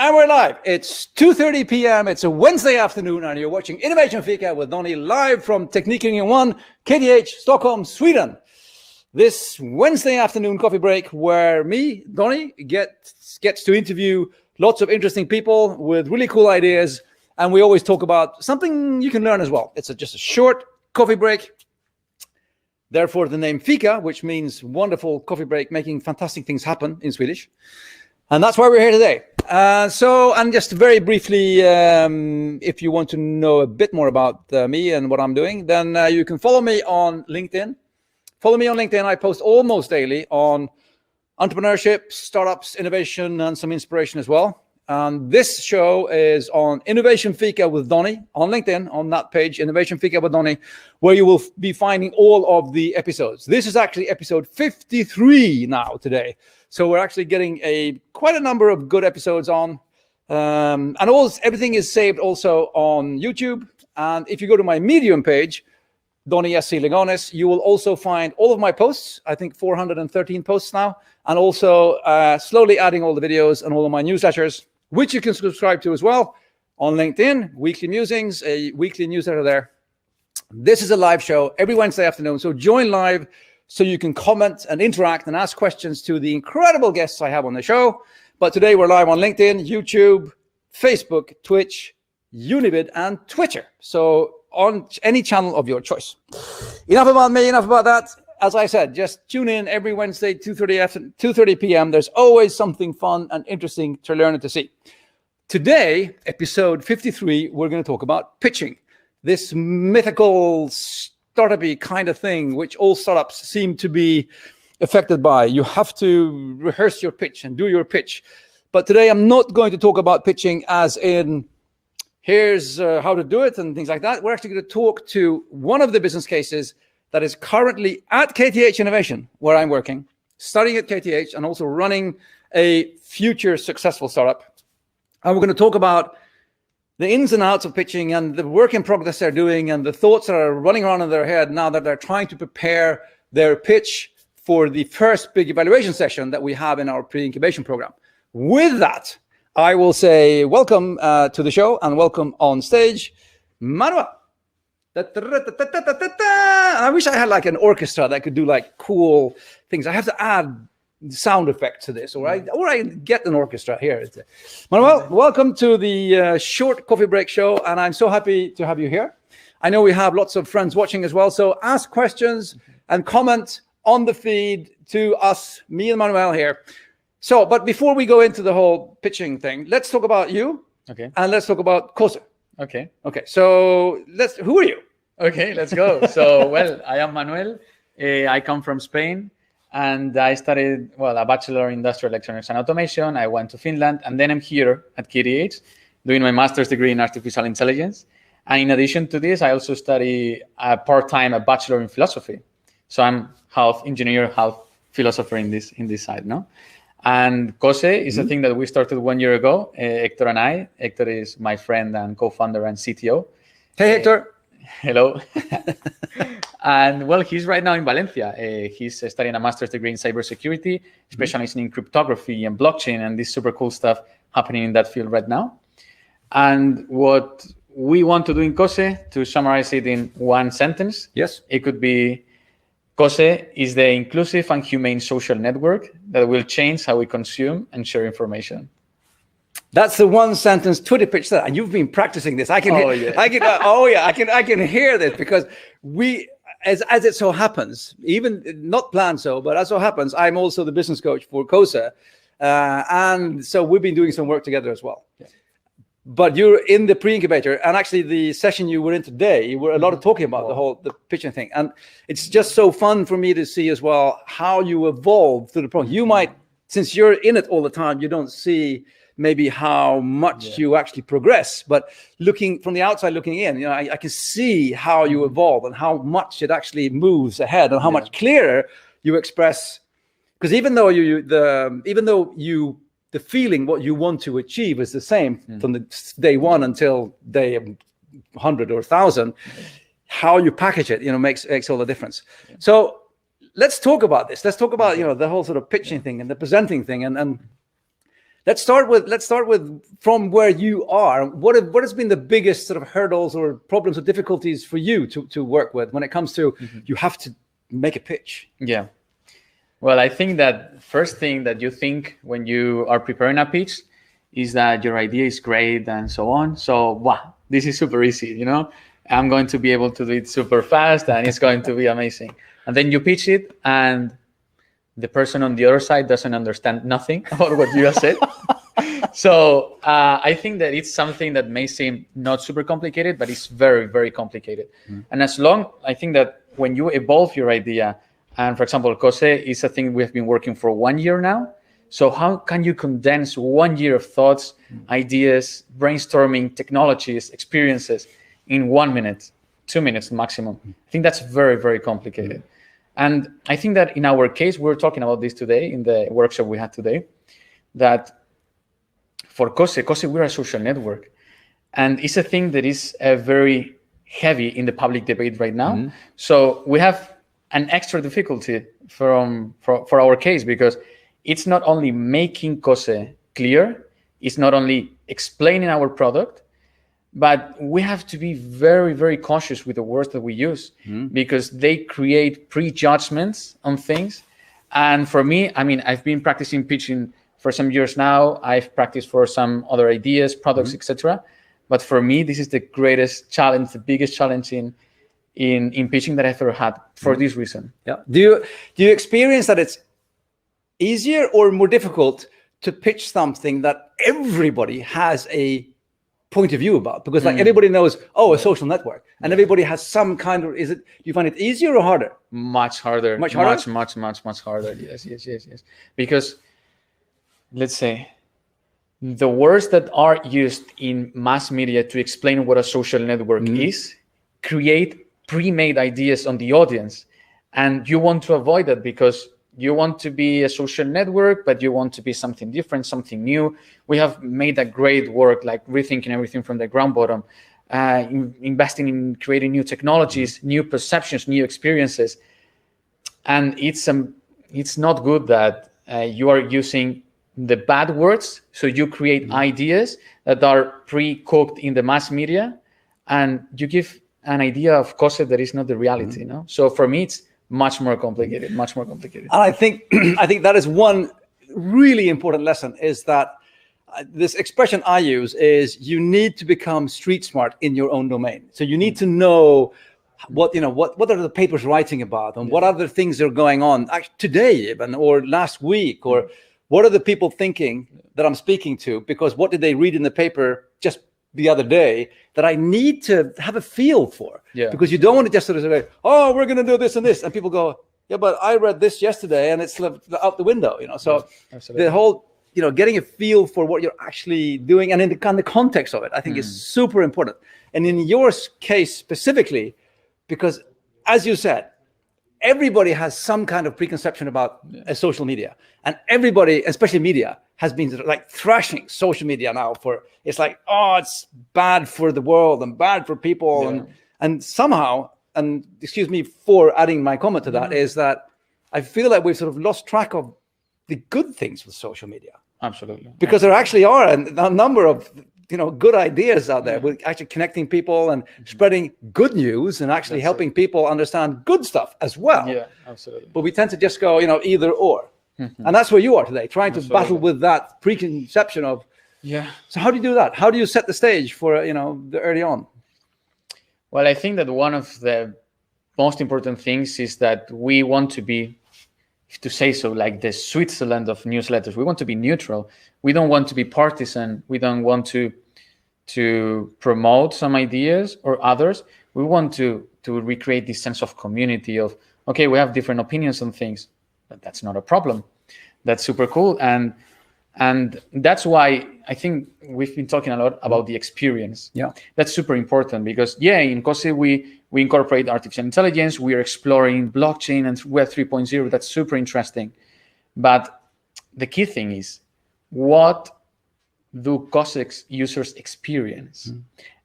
And we're live. It's 2:30 p.m. It's a Wednesday afternoon, and you're watching Innovation Fika with Donny live from Teknikringen 1, KTH, Stockholm, Sweden. This Wednesday afternoon coffee break where me, Donny, gets to interview lots of interesting people with really cool ideas, and we always talk about something you can learn as well. It's just a short coffee break. Therefore, the name Fika, which means wonderful coffee break, making fantastic things happen in Swedish. And that's why we're here today. And just very briefly, if you want to know a bit more about me and what I'm doing, then you can follow me on LinkedIn. Follow me on LinkedIn. I post almost daily on entrepreneurship, startups, innovation, and some inspiration as well. And this show is on Innovation Fika with Donny on LinkedIn, on that page, Innovation Fika with Donny, where you will be finding all of the episodes. This is actually episode 53 now today. So we're actually getting quite a number of good episodes on. And everything is saved also on YouTube. And if you go to my Medium page, Donny S. Ligonis, you will also find all of my posts. I think 413 posts now. And also slowly adding all the videos and all of my newsletters, which you can subscribe to as well on LinkedIn. Weekly Musings, a weekly newsletter there. This is a live show every Wednesday afternoon. So join live so you can comment and interact and ask questions to the incredible guests I have on the show. But today we're live on LinkedIn, YouTube, Facebook, Twitch, Unibid, and Twitter. So on any channel of your choice. Enough about me, enough about that. As I said, just tune in every Wednesday, 2:30 p.m. There's always something fun and interesting to learn and to see. Today, episode 53, we're going to talk about pitching. This mythical startup-y kind of thing, which all startups seem to be affected by. You have to rehearse your pitch and do your pitch. But today I'm not going to talk about pitching as in, here's how to do it and things like that. We're actually going to talk to one of the business cases that is currently at KTH Innovation, where I'm working, studying at KTH and also running a future successful startup. And we're going to talk about the ins and outs of pitching and the work in progress they're doing and the thoughts that are running around in their head now that they're trying to prepare their pitch for the first big evaluation session that we have in our pre-incubation program. With that, I will say welcome to the show and welcome on stage, Manuel. I wish I had like an orchestra that could do like cool things. I have to add sound effects to this, or I get an orchestra here. Manuel, welcome to the short coffee break show, and I'm so happy to have you here. I know we have lots of friends watching as well, so ask questions and comment on the feed to us, me and Manuel here. So, but before we go into the whole pitching thing, let's talk about you. Okay. And let's talk about COSE. Okay. So who are you? Okay, let's go. So, well, I am Manuel. I come from Spain, and I studied, a Bachelor in Industrial Electronics and Automation. I went to Finland, and then I'm here at KTH doing my master's degree in Artificial Intelligence. And in addition to this, I also study part-time a Bachelor in Philosophy. So I'm half engineer, half philosopher in this side, no? And COSE is a thing that we started 1 year ago, Hector and I. Hector is my friend and co-founder and CTO. Hey, Hector. Hello. And well, he's right now in Valencia. He's studying a master's degree in cybersecurity, specializing in cryptography and blockchain and this super cool stuff happening in that field right now. And what we want to do in COSE, to summarize it in one sentence, yes, it could be, COSE is the inclusive and humane social network that will change how we consume and share information. That's the one sentence Twitter pitch that, and you've been practicing this. I can hear this because as it so happens, even not planned so, but as so happens, I'm also the business coach for COSE, and so we've been doing some work together as well. Yeah. But you're in the pre-incubator, and actually the session you were in today, you were a lot of talking about the pitching thing, and it's just so fun for me to see as well how you evolve through the program. You might, since you're in it all the time, you don't see maybe how much you actually progress, but looking from the outside looking in, I can see how you evolve and how much it actually moves ahead and how much clearer you express. Because even though the feeling what you want to achieve is the same from the day one until day 100 or 1,000, how you package it, makes all the difference. So let's talk about this. Let's talk about the whole sort of pitching thing and the presenting thing and Let's start with from where you are. What has been the biggest sort of hurdles or problems or difficulties for you to work with when it comes to you have to make a pitch? Yeah. Well, I think that first thing that you think when you are preparing a pitch is that your idea is great and so on. So, wow, this is super easy, you know? I'm going to be able to do it super fast and it's going to be amazing. And then you pitch it and the person on the other side doesn't understand nothing about what you have said. So I think that it's something that may seem not super complicated, but it's very, very complicated. And I think that when you evolve your idea, and for example, COSE is a thing we have been working for 1 year now. So how can you condense 1 year of thoughts, ideas, brainstorming, technologies, experiences in 1 minute, 2 minutes maximum? I think that's very, very complicated. And I think that in our case, we were talking about this today in the workshop we had today, that for COSE, we're a social network. And it's a thing that is very heavy in the public debate right now. So we have an extra difficulty for our case, because it's not only making COSE clear, it's not only explaining our product, but we have to be very, very cautious with the words that we use because they create prejudgments on things. And for me, I mean, I've been practicing pitching for some years now. I've practiced for some other ideas, products, etc. But for me, this is the greatest challenge, the biggest challenge in pitching that I've ever had for this reason. Yeah. Do you experience that it's easier or more difficult to pitch something that everybody has a point of view about? Because like everybody knows, a social network, and everybody has some kind of, do you find it easier or harder? Much harder. Much harder. Yes. Because let's say the words that are used in mass media to explain what a social network is create pre-made ideas on the audience. And you want to avoid that because you want to be a social network, but you want to be something different, something new. We have made a great work, like rethinking everything from the ground bottom, investing in creating new technologies, new perceptions, new experiences. And it's not good that you are using the bad words. So you create ideas that are pre-cooked in the mass media, and you give an idea of COSE that is not the reality. You know? So for me, it's much more complicated. And I think that is one really important lesson, is that this expression I use is you need to become street smart in your own domain. So you need to know what are the papers writing about, and what other things are going on today even, or last week, or what are the people thinking that I'm speaking to, because what did they read in the paper just the other day that I need to have a feel for. Because you don't want to just sort of say, oh, we're going to do this and this, and people go, yeah, but I read this yesterday and it's out the window, so the whole getting a feel for what you're actually doing and in the context of it, I think is super important. And in your case specifically, because as you said, everybody has some kind of preconception about social media, and everybody, especially media, has been like thrashing social media now it's like, oh, it's bad for the world and bad for people. And somehow, and excuse me for adding my comment to that, is that I feel like we've sort of lost track of the good things with social media. Absolutely. Because there actually are a number of good ideas out there with actually connecting people and spreading good news and actually helping people understand good stuff as well. Yeah, absolutely. But we tend to just go, either or. And that's where you are today, trying to battle with that preconception of. So how do you do that? How do you set the stage for, the early on? Well, I think that one of the most important things is that we want to be, to say so, like the Switzerland of newsletters. We want to be neutral. We don't want to be partisan. We don't want to promote some ideas or others. We want to recreate this sense of community of, okay, we have different opinions on things, but that's not a problem. That's super cool. And that's why I think we've been talking a lot about the experience. That's super important because in COSE we incorporate artificial intelligence. We are exploring blockchain and Web 3.0. That's super interesting. But the key thing is, what do COSE users experience?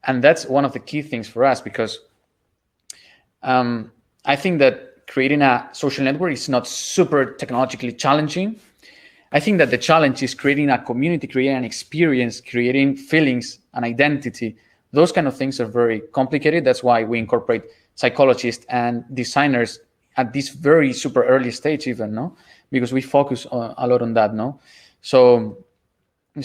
And that's one of the key things for us, because I think that creating a social network is not super technologically challenging. I think that the challenge is creating a community, creating an experience, creating feelings, an identity. Those kind of things are very complicated. That's why we incorporate psychologists and designers at this very super early stage, even, no? Because we focus a lot on that, no? So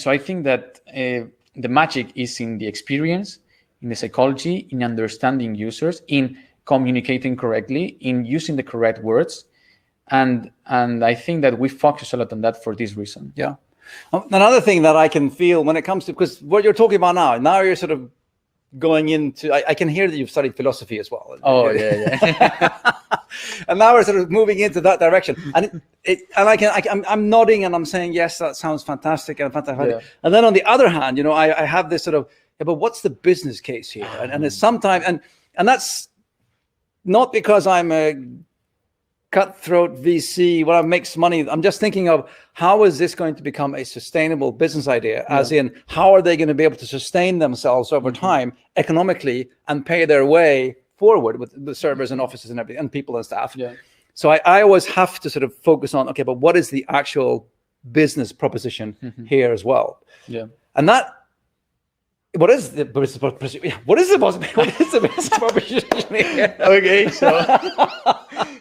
I think that the magic is in the experience, in the psychology, in understanding users, in communicating correctly, in using the correct words. And I think that we focus a lot on that for this reason. Yeah. Another thing that I can feel when it comes to, because what you're talking about now you're sort of going into, I can hear that you've studied philosophy as well. Oh, yeah. And now we're sort of moving into that direction. And I'm nodding and I'm saying, yes, that sounds fantastic and fantastic. Yeah. And then on the other hand, you know, I have this sort of, yeah, but what's the business case here? And it's sometimes, and that's not because I'm a cutthroat VC, what makes money. I'm just thinking of how is this going to become a sustainable business idea, as in how are they going to be able to sustain themselves over time economically and pay their way forward with the servers and offices and everything and people and staff. Yeah. So I always have to sort of focus on, okay, but what is the actual business proposition here as well? Yeah. And that, what is the business proposition? What is the business proposition here? Okay,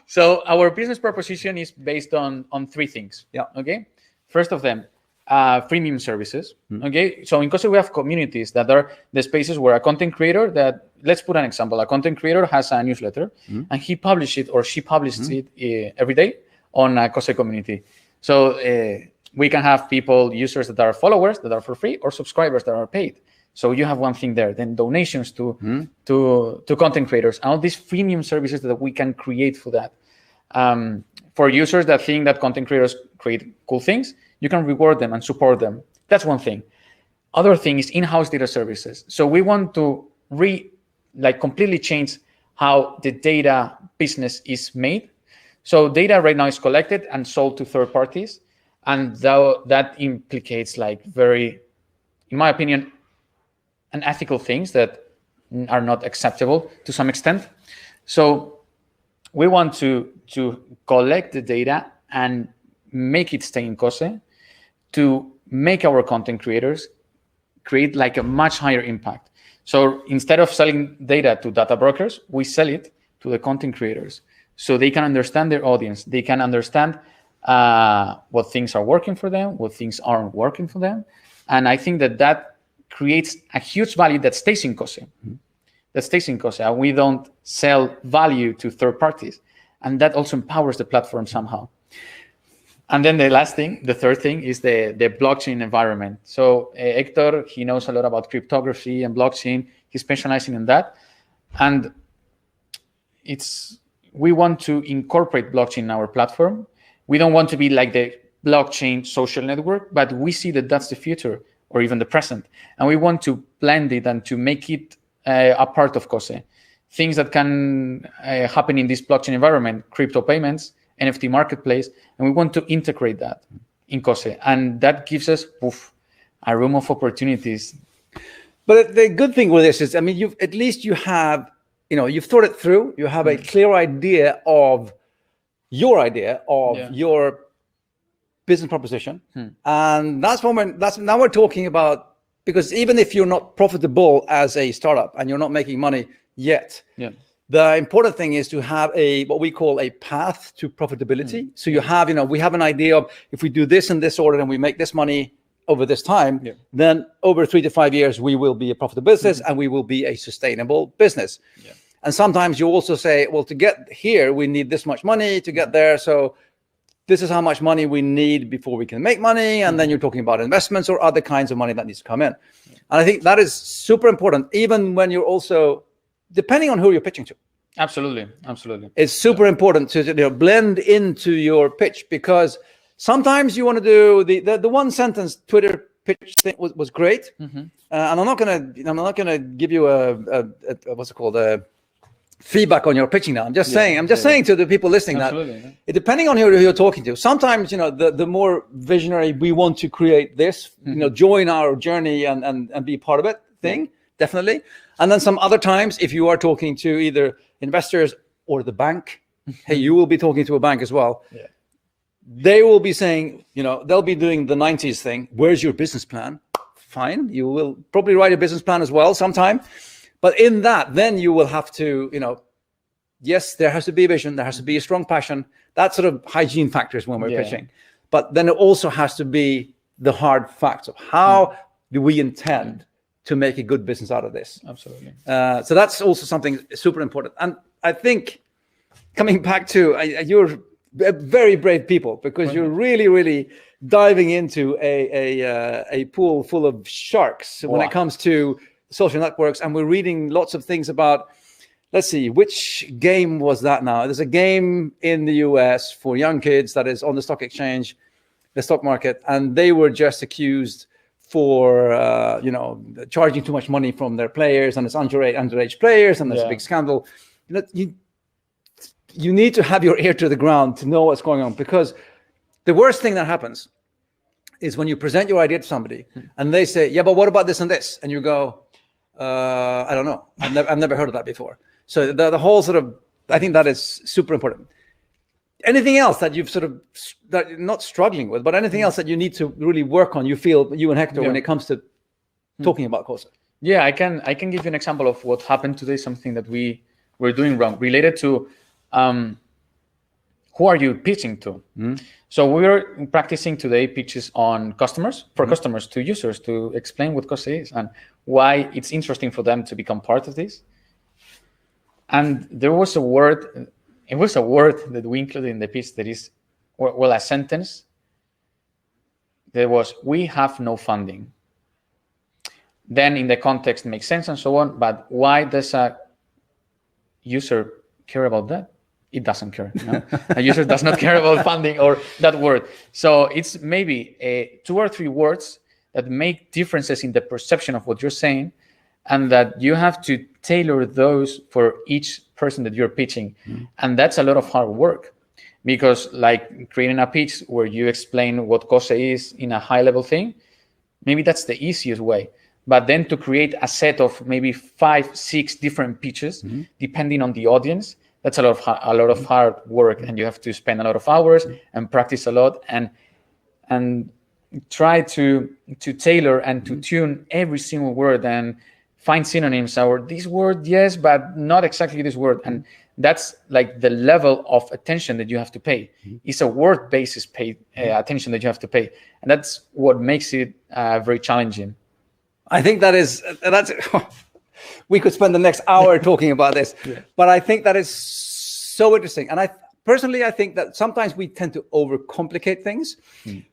so our business proposition is based on three things. Yeah. Okay. First of them, freemium services. Okay. So in COSE we have communities that are the spaces where a content creator that, let's put an example, a content creator has a newsletter and he publishes it or she publishes it every day on a COSE community. So we can have people, users that are followers that are for free or subscribers that are paid. So you have one thing there, then donations to content creators, and all these freemium services that we can create for that. For users that think that content creators create cool things, you can reward them and support them. That's one thing. Other thing is in-house data services. So we want to completely change how the data business is made. So data right now is collected and sold to third parties, and that implicates very, in my opinion, unethical things that are not acceptable to some extent. So we want to collect the data and make it stay in COSE to make our content creators create a much higher impact. So instead of selling data to data brokers, we sell it to the content creators so they can understand their audience. They can understand what things are working for them, what things aren't working for them. And I think that creates a huge value that stays in COSE. And we don't sell value to third parties. And that also empowers the platform somehow. And then the third thing is the blockchain environment. So Hector, he knows a lot about cryptography and blockchain. He's specializing in that. And we want to incorporate blockchain in our platform. We don't want to be like the blockchain social network, but we see that that's the future, or even the present. And we want to blend it and to make it a part of COSE. Things that can happen in this blockchain environment, crypto payments, NFT marketplace, and we want to integrate that in COSE. And that gives us a room of opportunities. But the good thing with this is, I mean, you've thought it through. You have a clear idea of your business proposition, and now we're talking about, because even if you're not profitable as a startup and you're not making money yet, the important thing is to have what we call a path to profitability. So you have, we have an idea of, if we do this in this order and we make this money over this time, then over 3 to 5 years we will be a profitable business and we will be a sustainable business. And sometimes you also say, well, to get here we need this much money to get there, so this is how much money we need before we can make money. And then you're talking about investments or other kinds of money that needs to come in. And I think that is super important, even when you're also, depending on who you're pitching to. Absolutely. It's super important to blend into your pitch, because sometimes you want to do the one sentence Twitter pitch thing was great. And I'm not gonna give you a what's it called, a feedback on your pitching now. I'm just saying to the people listening that depending on who you're talking to, sometimes the more visionary, we want to create this, join our journey and be part of it thing, definitely. And then some other times, if you are talking to either investors or the bank, hey, you will be talking to a bank as well. they will be saying, they'll be doing the 90s thing. Where's your business plan? Fine. You will probably write a business plan as well sometime. But in that, then you will have to, yes, there has to be a vision. There has to be a strong passion. That's sort of hygiene factors when we're pitching. But then it also has to be the hard facts of how do we intend to make a good business out of this. Absolutely. So that's also something super important. And I think coming back to, you're very brave people, because you're really, really diving into a pool full of sharks when it comes to social networks. And we're reading lots of things about, let's see, which game was that now? There's a game in the US for young kids that is on the stock exchange, the stock market, and they were just accused for charging too much money from their players, and it's underage players, and there's a big scandal. You need to have your ear to the ground to know what's going on, because the worst thing that happens is when you present your idea to somebody and they say, yeah, but what about this and this? And you go, I don't know. I've never heard of that before. So the whole sort of, I think that is super important. Anything else that you've sort of, that you're not struggling with, but anything else that you need to really work on, you feel, you and Hector, when it comes to talking about COSE? Yeah, I can give you an example of what happened today, something that we're doing wrong, related to who are you pitching to? So we're practicing today pitches on customers, for customers, to users, to explain what COSE is and why it's interesting for them to become part of this. And there was a word, that we included in the pitch that is, well, a sentence. There was, we have no funding. Then in the context, it makes sense and so on, but why does a user care about that? It doesn't care. A user does not care about funding or that word. So it's maybe 2 or 3 words that make differences in the perception of what you're saying, and that you have to tailor those for each person that you're pitching. And that's a lot of hard work, because like creating a pitch where you explain what COSE is in a high level thing, maybe that's the easiest way. But then to create a set of maybe 5, 6 different pitches, depending on the audience, that's a lot of hard work, and you have to spend a lot of hours and practice a lot and try to tailor and to tune every single word and find synonyms, or this word, yes, but not exactly this word. And that's like the level of attention that you have to pay. It's a word basis attention that you have to pay. And that's what makes it very challenging. I think that's we could spend the next hour talking about this, but I think that is so interesting. And I think that sometimes we tend to overcomplicate things,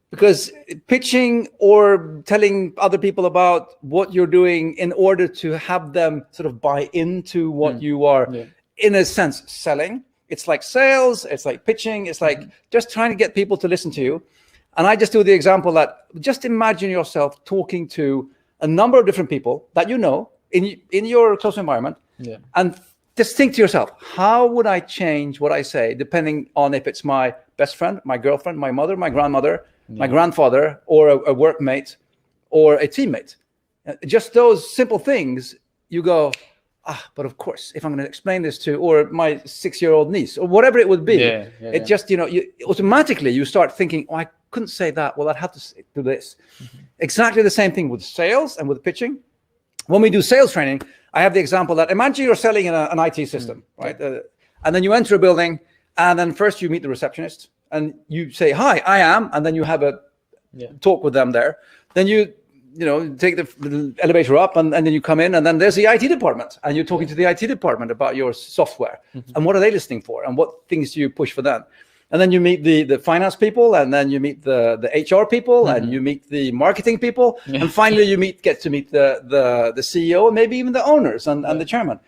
because pitching or telling other people about what you're doing in order to have them sort of buy into what you are, in a sense, selling. It's like sales, it's like pitching, it's like just trying to get people to listen to you. And I just do the example that just imagine yourself talking to a number of different people that you know in your close environment, and just think to yourself, how would I change what I say depending on if it's my best friend, my girlfriend, my mother, my grandmother, my grandfather, or a workmate or a teammate? Just those simple things, you go, but of course, if I'm going to explain this to, or my 6-year-old niece, or whatever it would be, just, you automatically you start thinking, oh, I couldn't say that. Well, I'd have to do this. Exactly the same thing with sales and with pitching. When we do sales training, I have the example that imagine you're selling in an IT system, right? And then you enter a building, and then first you meet the receptionist, and you say, hi, I am, and then you have a talk with them there. Then you take the elevator up, and then you come in, and then there's the IT department, and you're talking to the IT department about your software, and what are they listening for, and what things do you push for them. And then you meet the finance people, and then you meet the HR people, and you meet the marketing people, and finally you get to meet the CEO, and maybe even the owners and the chairman.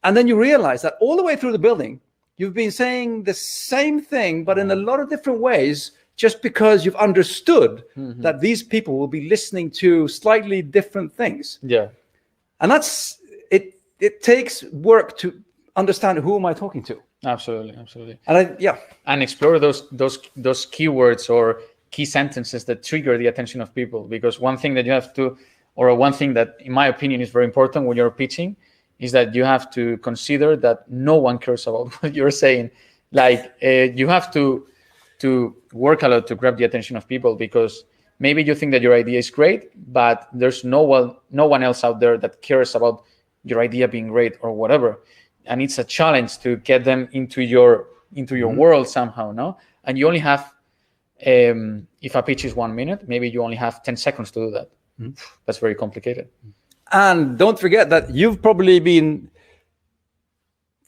And then you realize that all the way through the building, you've been saying the same thing, but in a lot of different ways, just because you've understood that these people will be listening to slightly different things. And that's it. It takes work to understand who am I talking to. Absolutely. And explore those keywords or key sentences that trigger the attention of people. Because one thing that you have to, or one thing that, in my opinion, is very important when you're pitching, is that you have to consider that no one cares about what you're saying. Like you have to to work a lot to grab the attention of people, because maybe you think that your idea is great, but there's no one else out there that cares about your idea being great or whatever. And it's a challenge to get them into your world somehow, no? And you only have, if a pitch is 1 minute, maybe you only have 10 seconds to do that. That's very complicated. And don't forget that you've probably been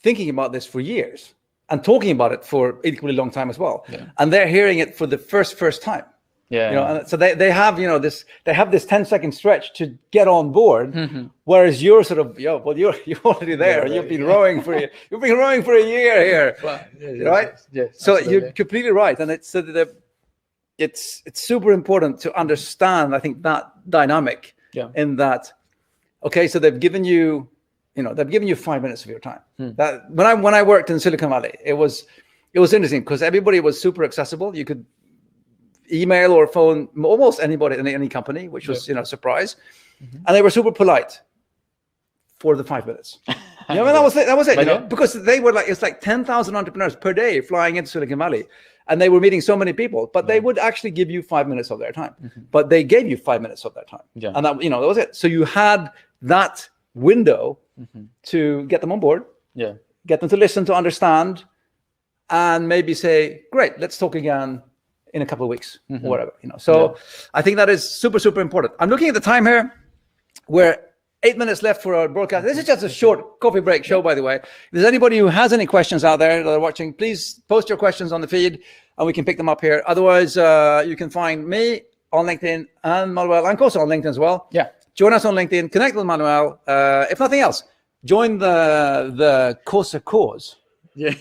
thinking about this for years and talking about it for equally long time as well. Yeah. And they're hearing it for the first time. Yeah. You know, and so they have, you know, this 10-second stretch to get on board, whereas you're sort of, you're already there. Yeah, You've been rowing for a year here, Well, right? Yes. So Absolutely. you're completely right, and it's super important to understand, I think, that dynamic. Yeah. In that, okay, so they've given you 5 minutes of your time. That when I worked in Silicon Valley, it was interesting because everybody was super accessible. You could email or phone almost anybody in any company, which was a surprise, and they were super polite for the 5 minutes. You know, I mean, that was it. You know, because they were like, it's like 10,000 entrepreneurs per day flying into Silicon Valley, and they were meeting so many people, but they would actually give you 5 minutes of their time. But they gave you 5 minutes of their time, and that was it. So you had that window to get them on board, get them to listen, to understand, and maybe say, great, let's talk again in a couple of weeks or whatever, So I think that is super, super important. I'm looking at the time here. We're 8 minutes left for our broadcast. This is just a short coffee break show, by the way. If there's anybody who has any questions out there that are watching, please post your questions on the feed and we can pick them up here. Otherwise, you can find me on LinkedIn and Manuel and COSE on LinkedIn as well. Yeah. Join us on LinkedIn, connect with Manuel. If nothing else, join the COSE cause. Yeah.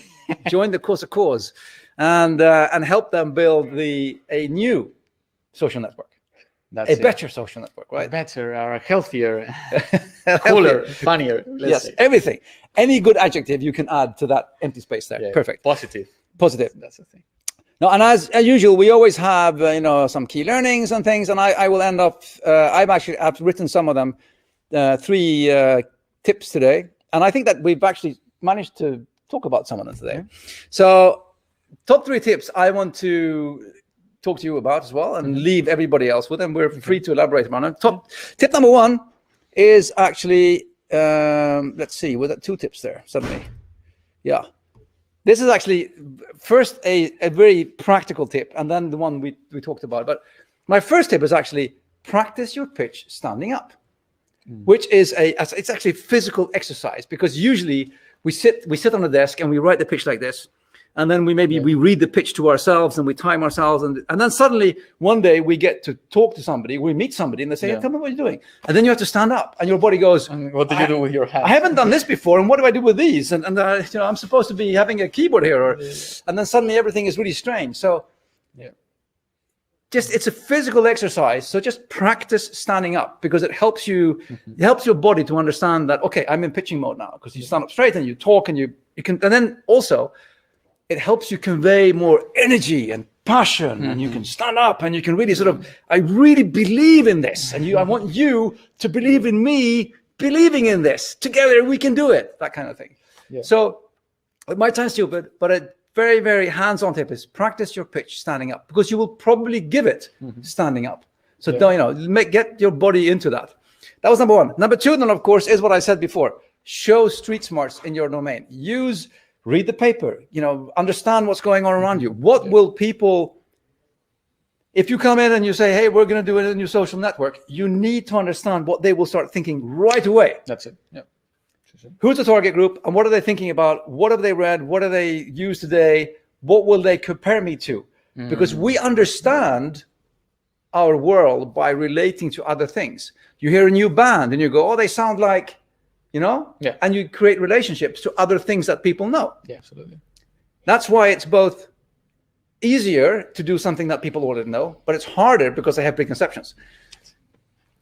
Join the COSE cause. And help them build a new social network, better social network, right? Better, or healthier, cooler, funnier. Yes, say. everything. Any good adjective you can add to that empty space there. Yeah, perfect. Positive. That's the thing. No, and as usual, we always have some key learnings and things, and I will end up. I've written some of them, 3 tips today, and I think that we've actually managed to talk about some of them today. So. Top 3 tips I want to talk to you about as well, and leave everybody else with them. We're free to elaborate on it. Tip number 1 is actually, let's see, was that 2 tips there suddenly? Yeah. This is actually first a very practical tip, and then the one we talked about. But my first tip is actually practice your pitch standing up, which is it's actually a physical exercise, because usually we sit on the desk and we write the pitch like this. And then we read the pitch to ourselves and we time ourselves. And then suddenly one day we get to talk to somebody, we meet somebody and they say, hey, tell me what you're doing. And then you have to stand up and your body goes, and what do you do with your hands? I haven't done this before. And what do I do with these? And I'm supposed to be having a keyboard here. And then suddenly everything is really strange. So it's a physical exercise. So just practice standing up, because it helps you, it helps your body to understand that, okay, I'm in pitching mode now, because you stand up straight and you talk and you can, and then also, it helps you convey more energy and passion, and you can stand up and you can really I really believe in this, and I want you to believe in me believing in this. Together we can do it, that kind of thing. Yeah. So it might sound stupid, but a very, very hands-on tip is practice your pitch standing up, because you will probably give it standing up. So get your body into that. That was number 1. Number 2, then, of course, is what I said before. Show street smarts in your domain. Read the paper, understand what's going on around you. What will people, if you come in and you say, hey, we're going to do a new social network, you need to understand what they will start thinking right away. That's it. Yeah. Who's the target group and what are they thinking about? What have they read? What do they use today? What will they compare me to? Because we understand our world by relating to other things. You hear a new band and you go, oh, they sound like, and you create relationships to other things that people know. Yeah, absolutely. That's why it's both easier to do something that people already know, but it's harder because they have preconceptions.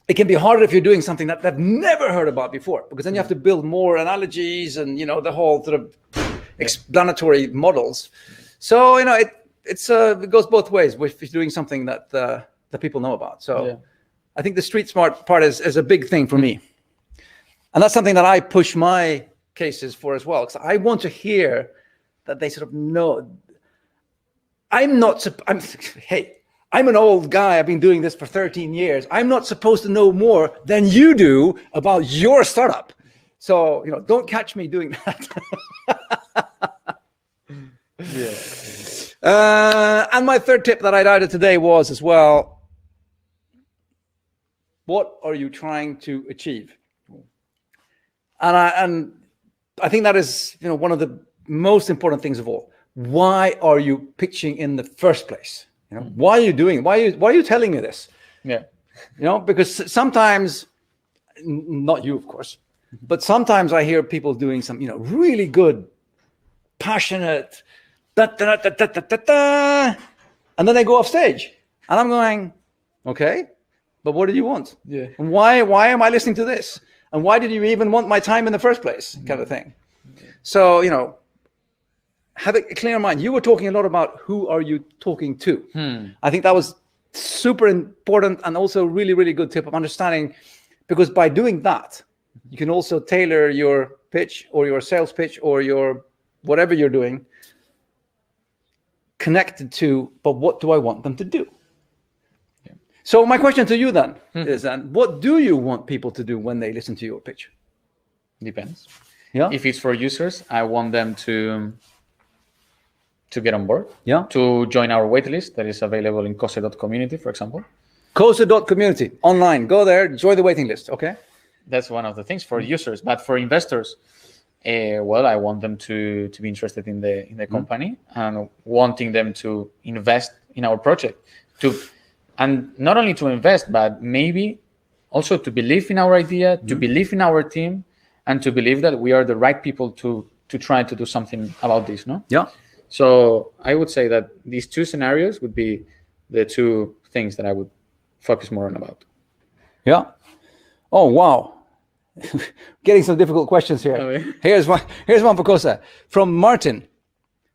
It can be harder if you're doing something that they've never heard about before, because then you have to build more analogies and, the whole sort of explanatory models. So, it goes both ways if you're doing something that people know about. So I think the street smart part is a big thing for me. And that's something that I push my cases for as well, because I want to hear that they sort of know. hey, I'm an old guy. I've been doing this for 13 years. I'm not supposed to know more than you do about your startup. So, don't catch me doing that. And my third tip that I'd added today was as well, what are you trying to achieve? And I think that is, one of the most important things of all. Why are you pitching in the first place? Why are you doing it? Why are you telling me this? Yeah. Because sometimes, not you, of course, but sometimes I hear people doing some, really good, passionate, and then they go off stage, and I'm going, okay, but what did you want? Yeah. And why am I listening to this? And why did you even want my time in the first place? Kind of thing. So, have a clear mind. You were talking a lot about who are you talking to. I think that was super important and also really, really good tip of understanding, because by doing that, you can also tailor your pitch or your sales pitch or your whatever you're doing connected to, but what do I want them to do? Yeah. So my question to you then is, what do you want people to do when they listen to your pitch? Depends. Yeah. If it's for users, I want them to get on board. Yeah. To join our waitlist that is available in COSE.community, for example. COSE.community online. Go there, join the waiting list. Okay. That's one of the things for users, but for investors, I want them to be interested in the company and wanting them to invest in our project, and not only to invest, but maybe also to believe in our idea, to believe in our team, and to believe that we are the right people to try to do something about this. No. Yeah. So I would say that these two scenarios would be the two things that I would focus more on about. Yeah. Oh, wow. Getting some difficult questions here. Okay. Here's one for COSE. From Martin.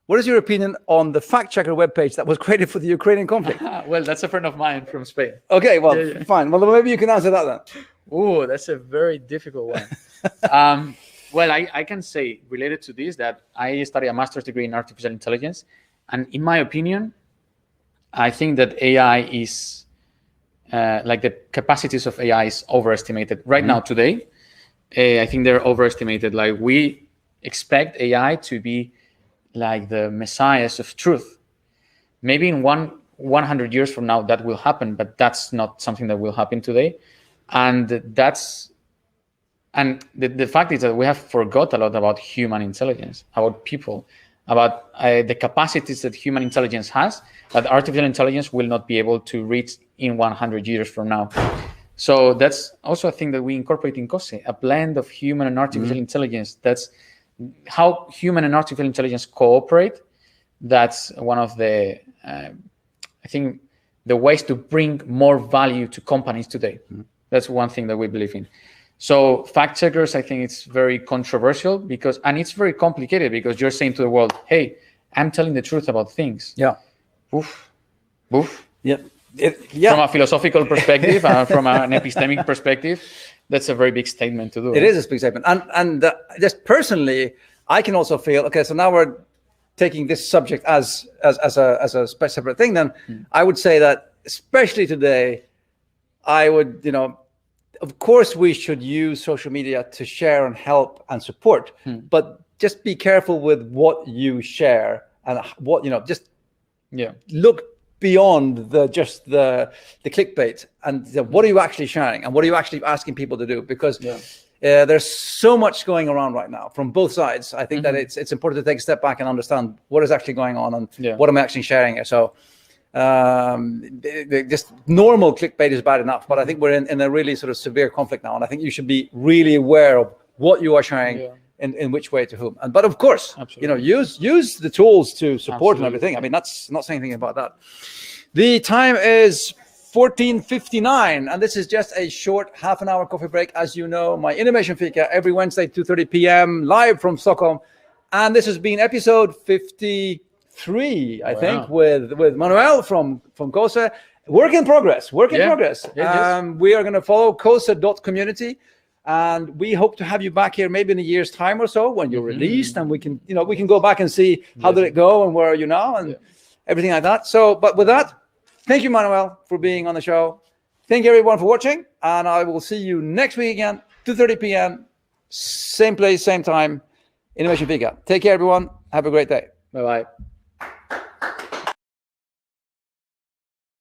What is your opinion on the fact checker webpage that was created for the Ukrainian conflict? Well, that's a friend of mine from Spain. Okay, well, fine. Well, maybe you can answer that then. Oh, that's a very difficult one. Well, I can say related to this that I studied a master's degree in artificial intelligence. And in my opinion, I think that AI is, the capacities of AI is overestimated right now today. I think they're overestimated. Like, we expect AI to be like the messiahs of truth. Maybe in 100 years from now that will happen, but that's not something that will happen today. And the fact is that we have forgot a lot about human intelligence, about people, about the capacities that human intelligence has, that artificial intelligence will not be able to reach in 100 years from now. So that's also a thing that we incorporate in COSE, a blend of human and artificial intelligence. That's how human and artificial intelligence cooperate. That's one of the, I think, the ways to bring more value to companies today. That's one thing that we believe in. So fact checkers, I think it's very controversial and it's very complicated because you're saying to the world, hey, I'm telling the truth about things. Yeah. Oof. Yeah. From a philosophical perspective and from an epistemic perspective, that's a very big statement to do. It is a big statement. And just personally, I can also feel, okay, so now we're taking this subject as a separate thing, then I would say that, especially today, I would, of course, we should use social media to share and help and support, but just be careful with what you share and what, look beyond the clickbait and what are you actually sharing and what are you actually asking people to do? Because there's so much going around right now from both sides. I think that it's important to take a step back and understand what is actually going on and what am I actually sharing here. So just normal clickbait is bad enough, but I think we're in a really sort of severe conflict now, and I think you should be really aware of what you are sharing in which way to whom. But of course, use the tools to support and everything. I mean, that's not saying anything about that. The time is 14:59, and this is just a short half-an-hour coffee break. As you know, my Innovation Fika every Wednesday, 2:30 p.m. live from Stockholm, and this has been episode 53, I think, with Manuel from COSE. Work in progress. Yes. We are going to follow COSE.community, and we hope to have you back here maybe in a year's time or so when you're released, and we can go back and see how did it go and where are you now, and everything like that. So, but with that, thank you, Manuel, for being on the show. Thank you, everyone, for watching. And I will see you next week again, 2:30 p.m., same place, same time, Innovation Fika. Take care, everyone. Have a great day. Bye-bye.